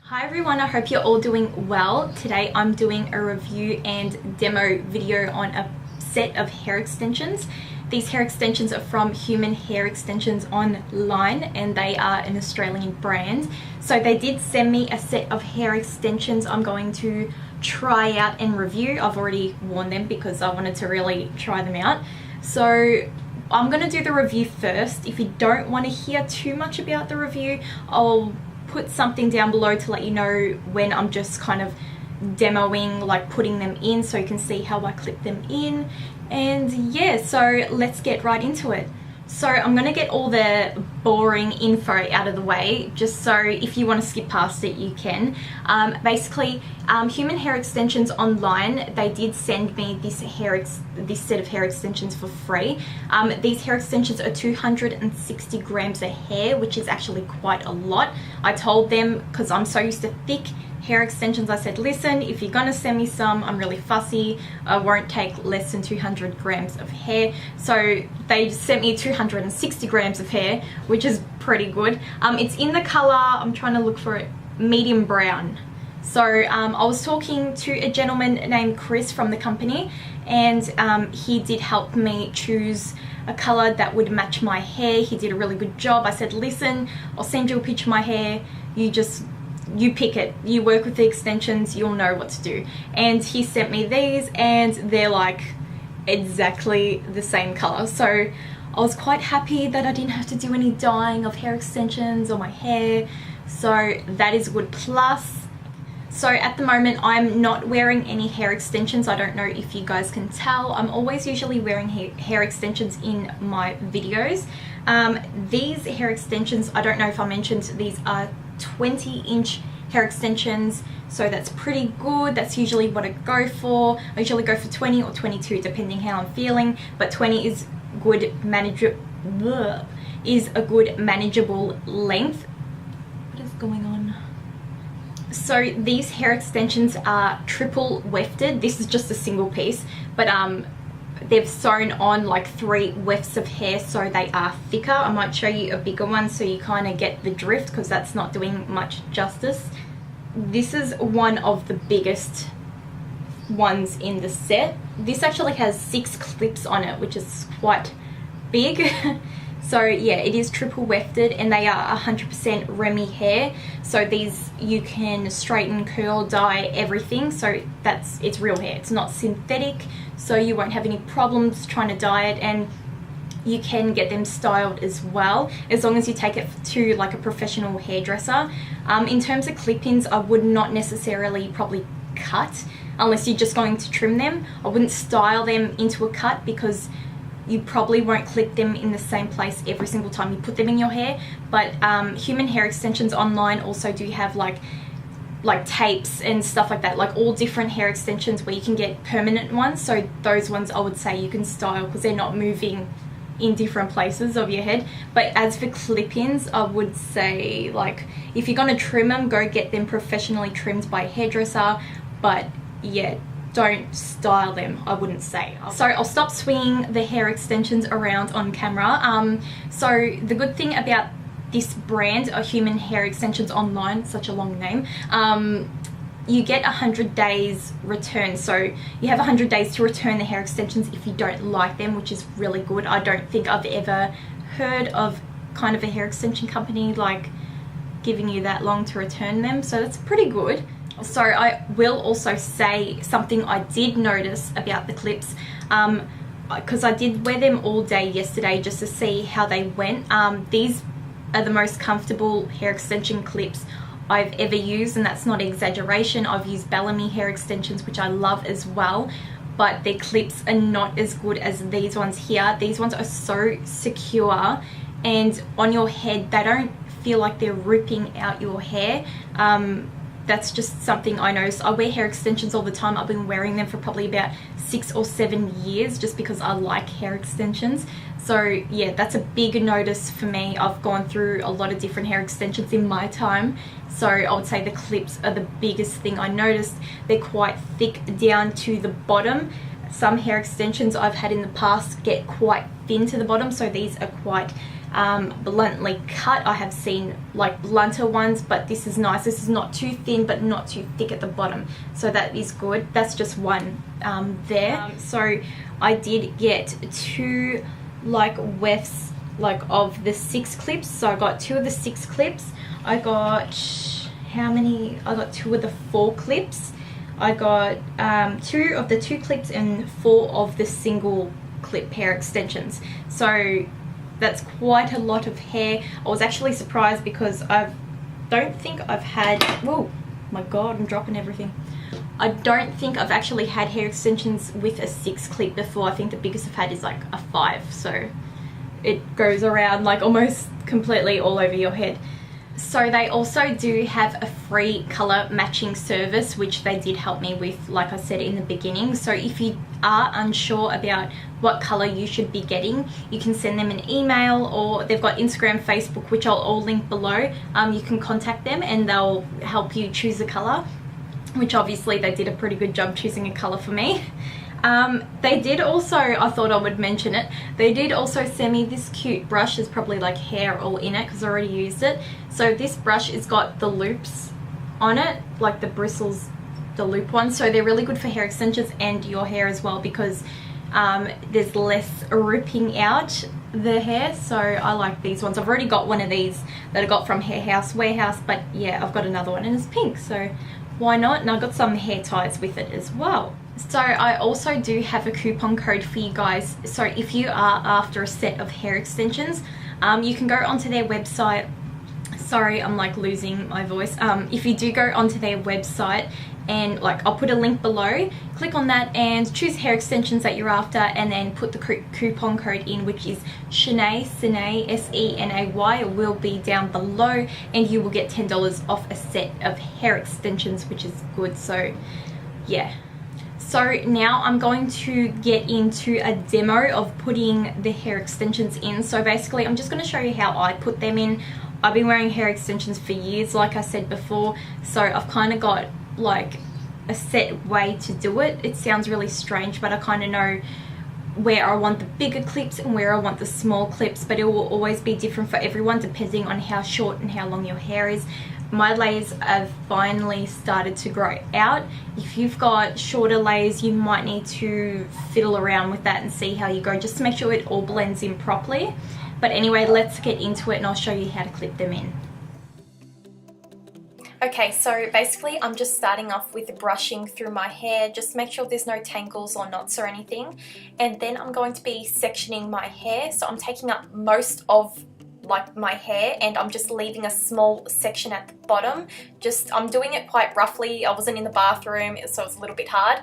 Hi everyone, I hope you're all doing well. Today I'm doing a review and demo video on a set of hair extensions. These hair extensions are from Human Hair Extensions online and they are an Australian brand. So they did send me a set of hair extensions I'm going to try out and review. I've already worn them because I wanted to really try them out. So I'm going to do the review first. If you don't want to hear too much about the review, I'll put something down below to let you know when I'm just kind of demoing, like putting them in, so you can see how I clip them in. And yeah, so let's get right into it. So I'm going to get all the boring info out of the way, just so if you want to skip past it, you can. Basically, Human Hair Extensions online, they did send me this set of hair extensions for free. These hair extensions are 260 grams of hair, which is actually quite a lot. I told them, because I'm so used to thick hair extensions, I said, listen, if you're gonna send me some, I'm really fussy, I won't take less than 200 grams of hair. So they sent me 260 grams of hair, which is pretty good. It's in the color, I'm trying to look for it, medium brown. So I was talking to a gentleman named Chris from the company, and he did help me choose a color that would match my hair. He did a really good job. I said, listen, I'll send you a picture of my hair, you pick it, you work with the extensions, you'll know what to do. And he sent me these and they're like exactly the same color. So I was quite happy that I didn't have to do any dyeing of hair extensions or my hair. So that is a good plus. So at the moment I'm not wearing any hair extensions. I don't know if you guys can tell. I'm always usually wearing hair extensions in my videos. These hair extensions, I don't know if I mentioned, these are 20-inch hair extensions, so that's pretty good. That's usually what I go for. I usually go for 20 or 22 depending how I'm feeling, but 20 is good a good manageable length. What is going on? So these hair extensions are triple wefted. This is just a single piece, but they've sewn on like 3 wefts of hair, so they are thicker. I might show you a bigger one so you kind of get the drift, because that's not doing much justice. This is one of the biggest ones in the set. This actually has 6 clips on it, which is quite big. So yeah, it is triple wefted and they are 100% Remy hair. So these you can straighten, curl, dye, everything. So it's real hair, it's not synthetic. So you won't have any problems trying to dye it, and you can get them styled as well, as long as you take it to like a professional hairdresser. In terms of clip-ins, I would not necessarily probably cut, unless you're just going to trim them. I wouldn't style them into a cut, because you probably won't clip them in the same place every single time you put them in your hair. But Human Hair Extensions online also do have like tapes and stuff like that, like all different hair extensions where you can get permanent ones. So those ones I would say you can style, because they're not moving in different places of your head. But as for clip-ins, I would say, like, if you're gonna trim them, go get them professionally trimmed by a hairdresser. But yeah, don't style them, I wouldn't say. So I'll stop swinging the hair extensions around on camera. So the good thing about this brand, Human Hair Extensions online, such a long name, you get 100 days return. So you have 100 days to return the hair extensions if you don't like them, which is really good. I don't think I've ever heard of kind of a hair extension company like giving you that long to return them, so that's pretty good. So I will also say something I did notice about the clips, because I did wear them all day yesterday just to see how they went. These are the most comfortable hair extension clips I've ever used, and that's not exaggeration. I've used Bellamy hair extensions, which I love as well, but their clips are not as good as these ones here. These ones are so secure, and on your head they don't feel like they're ripping out your hair. That's just something I noticed. I wear hair extensions all the time. I've been wearing them for probably about 6 or 7 years, just because I like hair extensions. So yeah, that's a big notice for me. I've gone through a lot of different hair extensions in my time, so I would say the clips are the biggest thing I noticed. They're quite thick down to the bottom. Some hair extensions I've had in the past get quite thin to the bottom, so these are quite bluntly cut. I have seen like blunter ones, but this is nice. This is not too thin but not too thick at the bottom, so that is good. That's just one there. So I did get 2 like wefts like of the 6 clips. So I got 2 of the 6 clips. I got, how many? I got 2 of the 4 clips. I got 2 of the 2 clips and 4 of the single clip hair extensions. So that's quite a lot of hair. I was actually surprised because I don't think I've had, whoa, my god, I'm dropping everything. I don't think I've actually had hair extensions with a 6 clip before. I think the biggest I've had is like a 5, so it goes around like almost completely all over your head. So they also do have a free color matching service, which they did help me with, like I said in the beginning. So if you are unsure about what color you should be getting, you can send them an email, or they've got Instagram, Facebook, which I'll all link below. You can contact them and they'll help you choose a color, which obviously they did a pretty good job choosing a color for me. They did also, I thought I would mention it, they did also send me this cute brush. There's probably like hair all in it because I already used it. So this brush has got the loops on it, like the bristles, the loop ones. So they're really good for hair extensions and your hair as well, because there's less ripping out the hair. So I like these ones. I've already got one of these that I got from Hair House Warehouse, but yeah, I've got another one and it's pink, so why not? And I got some hair ties with it as well. So I also do have a coupon code for you guys. So if you are after a set of hair extensions, you can go onto their website. Sorry, I'm like losing my voice. If you do go onto their website, and like I'll put a link below, click on that and choose hair extensions that you're after, and then put the coupon code in, which is Senay, S-E-N-A-Y. It will be down below, and you will get $10 off a set of hair extensions, which is good. So yeah. So now I'm going to get into a demo of putting the hair extensions in. So basically I'm just going to show you how I put them in. I've been wearing hair extensions for years, like I said before, so I've kind of got like a set way to do it. It sounds really strange, but I kind of know where I want the bigger clips and where I want the small clips, but it will always be different for everyone depending on how short and how long your hair is. My layers have finally started to grow out. If you've got shorter layers, you might need to fiddle around with that and see how you go, just to make sure it all blends in properly. But anyway, let's get into it and I'll show you how to clip them in. Okay, so basically I'm just starting off with brushing through my hair, just to make sure there's no tangles or knots or anything. And then I'm going to be sectioning my hair. So I'm taking up most of like my hair and I'm just leaving a small section at the bottom. I'm doing it quite roughly. I wasn't in the bathroom, so it's a little bit hard.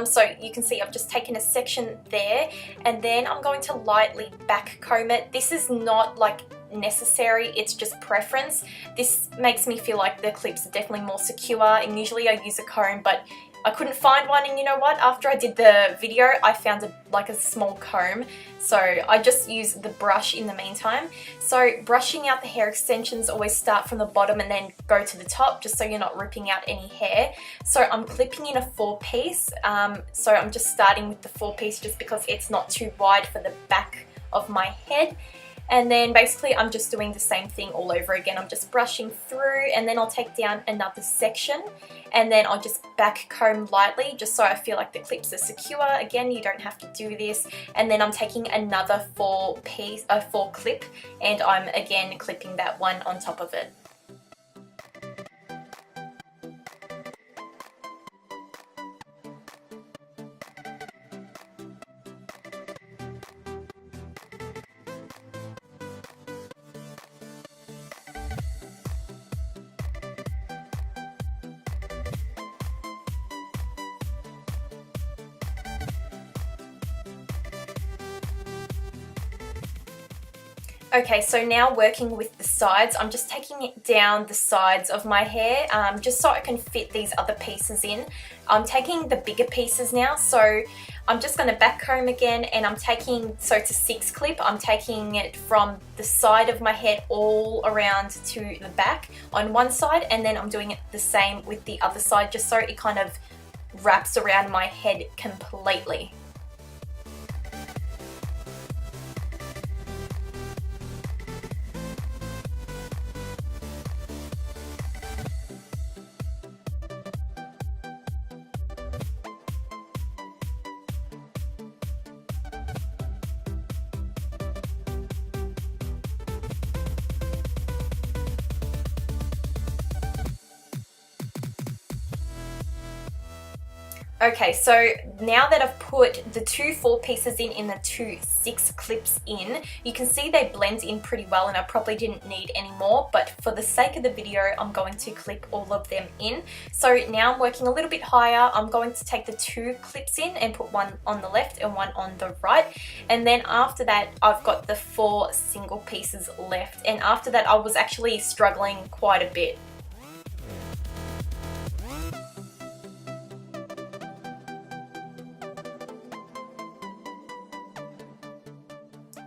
So you can see I've just taken a section there, and then I'm going to lightly back comb it. This is not like necessary, it's just preference. This makes me feel like the clips are definitely more secure, and usually I use a comb, but I couldn't find one, and you know what, after I did the video I found a small comb, so I just use the brush in the meantime. So brushing out the hair extensions, always start from the bottom and then go to the top, just so you're not ripping out any hair. So I'm clipping in a 4-piece, so I'm just starting with the 4-piece just because it's not too wide for the back of my head. And then basically I'm just doing the same thing all over again. I'm just brushing through, and then I'll take down another section, and then I'll just back comb lightly just so I feel like the clips are secure. Again, you don't have to do this. And then I'm taking another 4 clip, and I'm again clipping that one on top of it. Okay, so now working with the sides, I'm just taking it down the sides of my hair just so I can fit these other pieces in. I'm taking the bigger pieces now, so I'm just going to back comb again, and I'm taking, so it's a 6 clip, I'm taking it from the side of my head all around to the back on one side, and then I'm doing it the same with the other side just so it kind of wraps around my head completely. Okay, so now that I've put the 2 4 pieces in the 2 6 clips in, you can see they blend in pretty well, and I probably didn't need any more, but for the sake of the video, I'm going to clip all of them in. So now I'm working a little bit higher. I'm going to take the 2 clips in and put one on the left and one on the right. And then after that, I've got the 4 single pieces left. And after that, I was actually struggling quite a bit.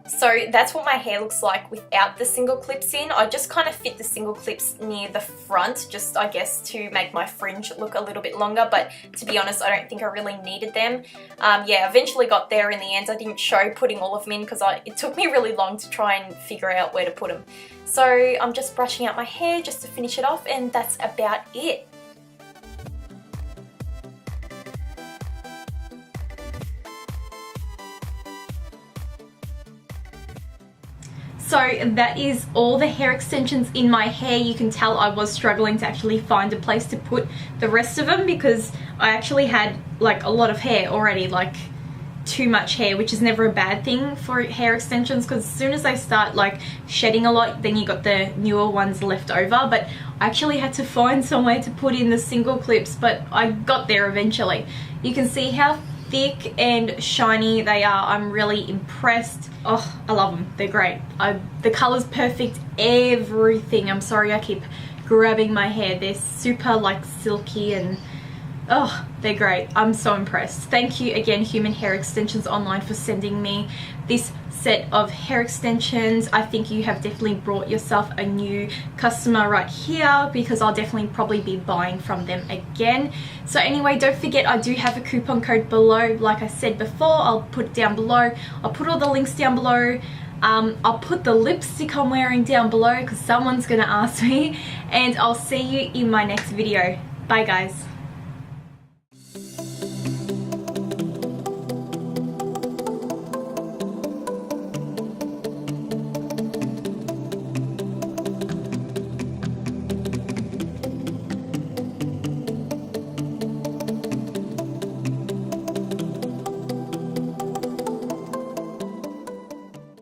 So that's what my hair looks like without the single clips in. I just kind of fit the single clips near the front, just I guess to make my fringe look a little bit longer, but to be honest, I don't think I really needed them. Yeah, eventually got there in the end. I didn't show putting all of them in because it took me really long to try and figure out where to put them. So I'm just brushing out my hair just to finish it off, and that's about it. So that is all the hair extensions in my hair. You can tell I was struggling to actually find a place to put the rest of them because I actually had like a lot of hair already, like too much hair, which is never a bad thing for hair extensions because as soon as they start like shedding a lot, then you got the newer ones left over. But I actually had to find somewhere to put in the single clips, but I got there eventually. You can see how thick and shiny they are. I'm really impressed. Oh, I love them. They're great. The color's perfect. Everything. I'm sorry I keep grabbing my hair. They're super like silky and oh, they're great. I'm so impressed. Thank you again, Human Hair Extensions Online, for sending me this set of hair extensions. I think you have definitely brought yourself a new customer right here because I'll definitely probably be buying from them again. So anyway, don't forget I do have a coupon code below. Like I said before, I'll put it down below. I'll put all the links down below. I'll put the lipstick I'm wearing down below because someone's gonna ask me, and I'll see you in my next video. Bye guys.